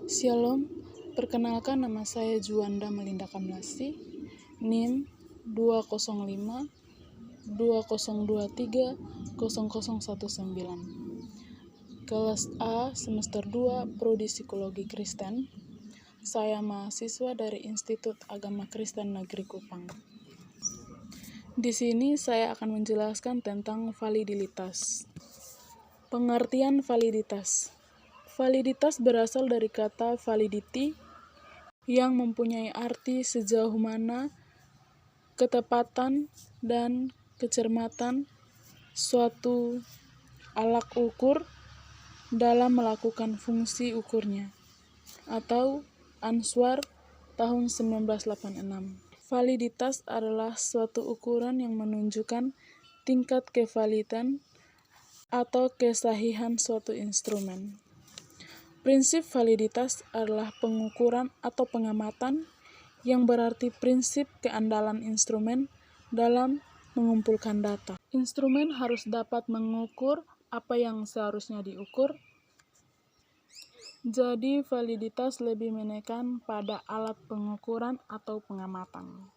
Shalom, perkenalkan nama saya Juanda Melinda Kamlasi, NIM 205 2023 0019. Kelas A semester 2 Prodi Psikologi Kristen. Saya mahasiswa dari Institut Agama Kristen Negeri Kupang. Di sini saya akan menjelaskan tentang validitas. Pengertian validitas. Validitas berasal dari kata validity yang mempunyai arti sejauh mana ketepatan dan kecermatan suatu alat ukur dalam melakukan fungsi ukurnya, atau Answar tahun 1986. Validitas adalah suatu ukuran yang menunjukkan tingkat kevalidan atau kesahihan suatu instrumen. Prinsip validitas adalah pengukuran atau pengamatan yang berarti prinsip keandalan instrumen dalam mengumpulkan data. Instrumen harus dapat mengukur apa yang seharusnya diukur. Jadi, validitas lebih menekan pada alat pengukuran atau pengamatan.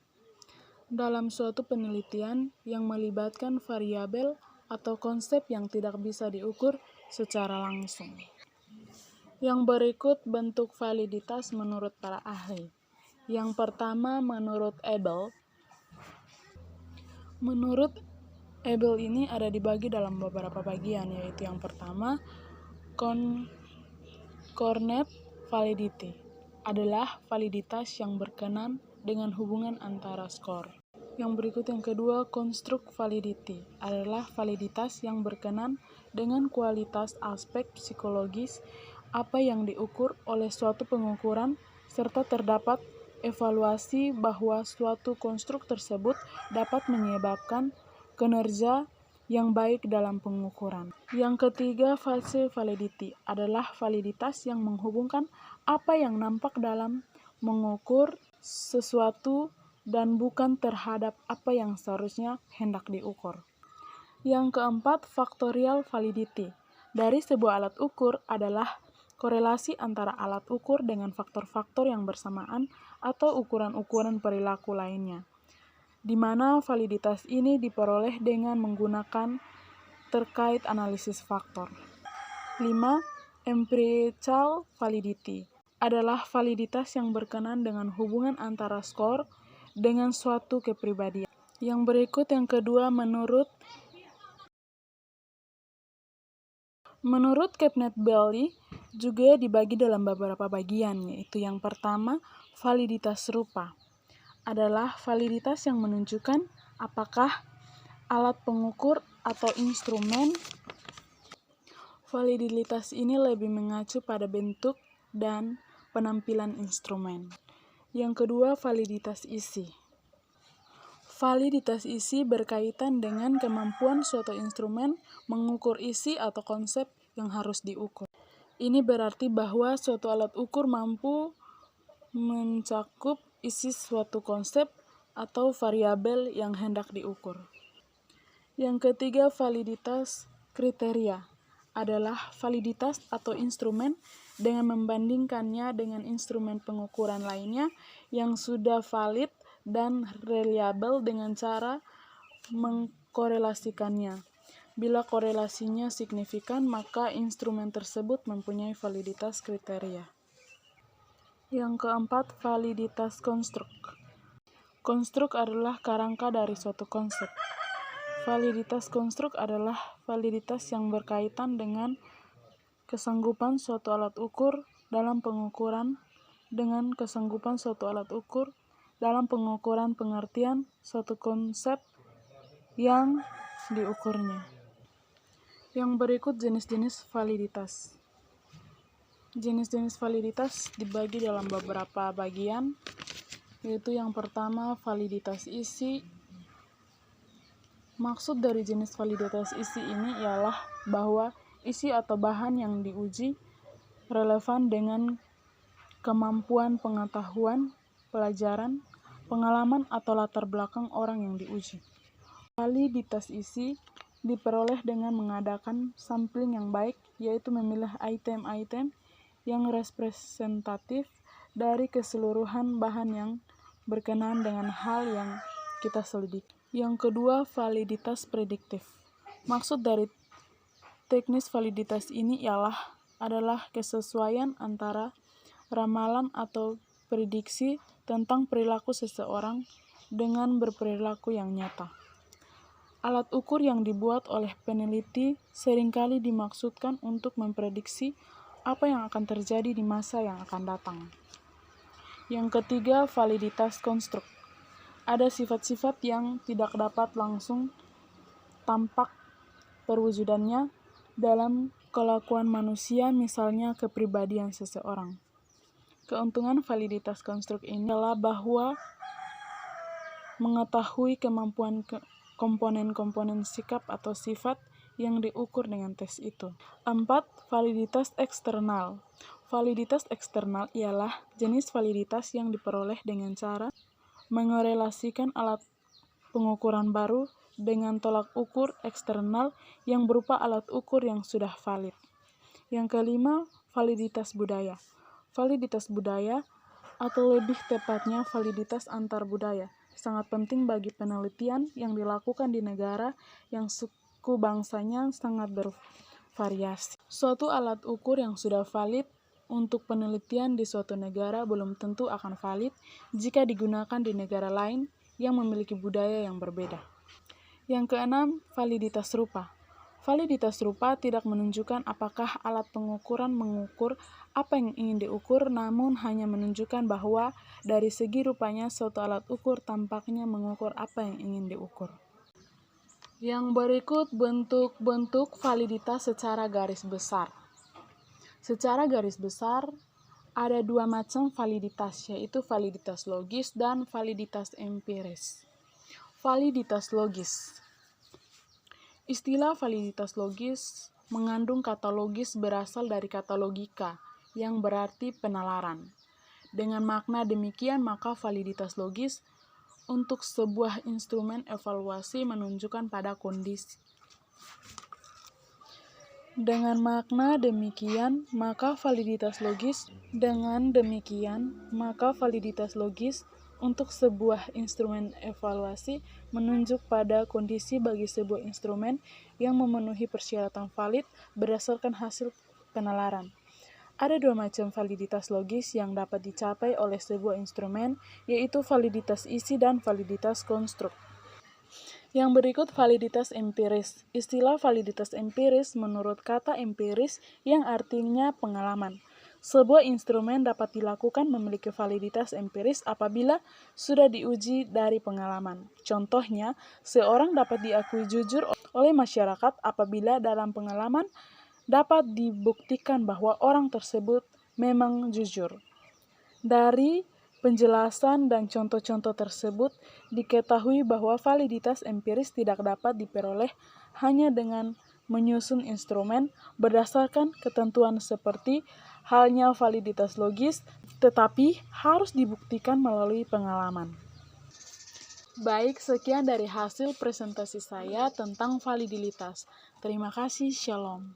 Dalam suatu penelitian yang melibatkan variabel atau konsep yang tidak bisa diukur secara langsung. Yang berikut bentuk validitas menurut para ahli. Yang pertama, menurut Abel. Menurut Abel ini ada dibagi dalam beberapa bagian, yaitu yang pertama, concordant validity adalah validitas yang berkenan dengan hubungan antara skor. Yang berikut yang kedua, construct validity adalah validitas yang berkenan dengan kualitas aspek psikologis apa yang diukur oleh suatu pengukuran serta terdapat evaluasi bahwa suatu konstruk tersebut dapat menyebabkan kinerja yang baik dalam pengukuran. Yang ketiga, fase validity adalah validitas yang menghubungkan apa yang nampak dalam mengukur sesuatu dan bukan terhadap apa yang seharusnya hendak diukur. Yang keempat, factorial validity dari sebuah alat ukur adalah korelasi antara alat ukur dengan faktor-faktor yang bersamaan atau ukuran-ukuran perilaku lainnya, di mana validitas ini diperoleh dengan menggunakan terkait analisis faktor. 5. Empirical validity adalah validitas yang berkenan dengan hubungan antara skor dengan suatu kepribadian. Yang berikut yang kedua, menurut Kapnett-Bailey juga dibagi dalam beberapa bagian, yaitu yang pertama, validitas rupa adalah validitas yang menunjukkan apakah alat pengukur atau instrumen. Validitas ini lebih mengacu pada bentuk dan penampilan instrumen. Yang kedua, validitas isi. Validitas isi berkaitan dengan kemampuan suatu instrumen mengukur isi atau konsep yang harus diukur. Ini berarti bahwa suatu alat ukur mampu mencakup isi suatu konsep atau variabel yang hendak diukur. Yang ketiga, validitas kriteria adalah validitas atau instrumen dengan membandingkannya dengan instrumen pengukuran lainnya yang sudah valid dan reliabel dengan cara mengkorelasikannya. Bila korelasinya signifikan, maka instrumen tersebut mempunyai validitas kriteria. Yang keempat, validitas konstruk. Konstruk adalah kerangka dari suatu konsep. Validitas konstruk adalah validitas yang berkaitan dengan kesanggupan suatu alat ukur dalam pengukuran dengan kesanggupan suatu alat ukur dalam pengukuran pengertian suatu konsep yang diukurnya. Yang berikut jenis-jenis validitas. Jenis-jenis validitas dibagi dalam beberapa bagian, yaitu yang pertama, validitas isi. Maksud dari jenis validitas isi ini ialah bahwa isi atau bahan yang diuji relevan dengan kemampuan pengetahuan, pelajaran, pengalaman, atau latar belakang orang yang diuji. Validitas isi diperoleh dengan mengadakan sampling yang baik, yaitu memilih item-item yang representatif dari keseluruhan bahan yang berkenaan dengan hal yang kita selidiki. Yang kedua, validitas prediktif. Maksud dari teknis validitas ini adalah kesesuaian antara ramalan atau prediksi tentang perilaku seseorang dengan berperilaku yang nyata. Alat ukur yang dibuat oleh peneliti seringkali dimaksudkan untuk memprediksi apa yang akan terjadi di masa yang akan datang. Yang ketiga, validitas konstruk. Ada sifat-sifat yang tidak dapat langsung tampak perwujudannya dalam kelakuan manusia, misalnya kepribadian seseorang. Keuntungan validitas konstruk ini adalah bahwa mengetahui kemampuan komponen-komponen sikap atau sifat yang diukur dengan tes itu. 4. Validitas eksternal. Validitas eksternal ialah jenis validitas yang diperoleh dengan cara mengorelasikan alat pengukuran baru dengan tolak ukur eksternal yang berupa alat ukur yang sudah valid. Yang kelima, validitas budaya. Validitas budaya, atau lebih tepatnya validitas antar budaya, sangat penting bagi penelitian yang dilakukan di negara yang suku bangsanya sangat bervariasi. Suatu alat ukur yang sudah valid untuk penelitian di suatu negara belum tentu akan valid jika digunakan di negara lain yang memiliki budaya yang berbeda. Yang keenam, validitas rupa. Validitas rupa tidak menunjukkan apakah alat pengukuran mengukur apa yang ingin diukur, namun hanya menunjukkan bahwa dari segi rupanya suatu alat ukur tampaknya mengukur apa yang ingin diukur. Yang berikut bentuk-bentuk validitas secara garis besar. Secara garis besar, ada dua macam validitas, yaitu validitas logis dan validitas empiris. Validitas logis. Istilah validitas logis mengandung kata logis berasal dari kata logika, yang berarti penalaran. Dengan makna demikian, maka validitas logis untuk sebuah instrumen evaluasi menunjukkan pada kondisi. Dengan makna demikian, maka validitas logis untuk sebuah instrumen evaluasi menunjuk pada kondisi bagi sebuah instrumen yang memenuhi persyaratan valid berdasarkan hasil penalaran. Ada dua macam validitas logis yang dapat dicapai oleh sebuah instrumen, yaitu validitas isi dan validitas konstruk. Yang berikut validitas empiris. Istilah validitas empiris menurut kata empiris yang artinya pengalaman. Sebuah instrumen dapat dilakukan memiliki validitas empiris apabila sudah diuji dari pengalaman. Contohnya, seorang dapat diakui jujur oleh masyarakat apabila dalam pengalaman dapat dibuktikan bahwa orang tersebut memang jujur. Dari penjelasan dan contoh-contoh tersebut, diketahui bahwa validitas empiris tidak dapat diperoleh hanya dengan menyusun instrumen berdasarkan ketentuan seperti halnya validitas logis, tetapi harus dibuktikan melalui pengalaman. Baik, sekian dari hasil presentasi saya tentang validitas. Terima kasih, Shalom.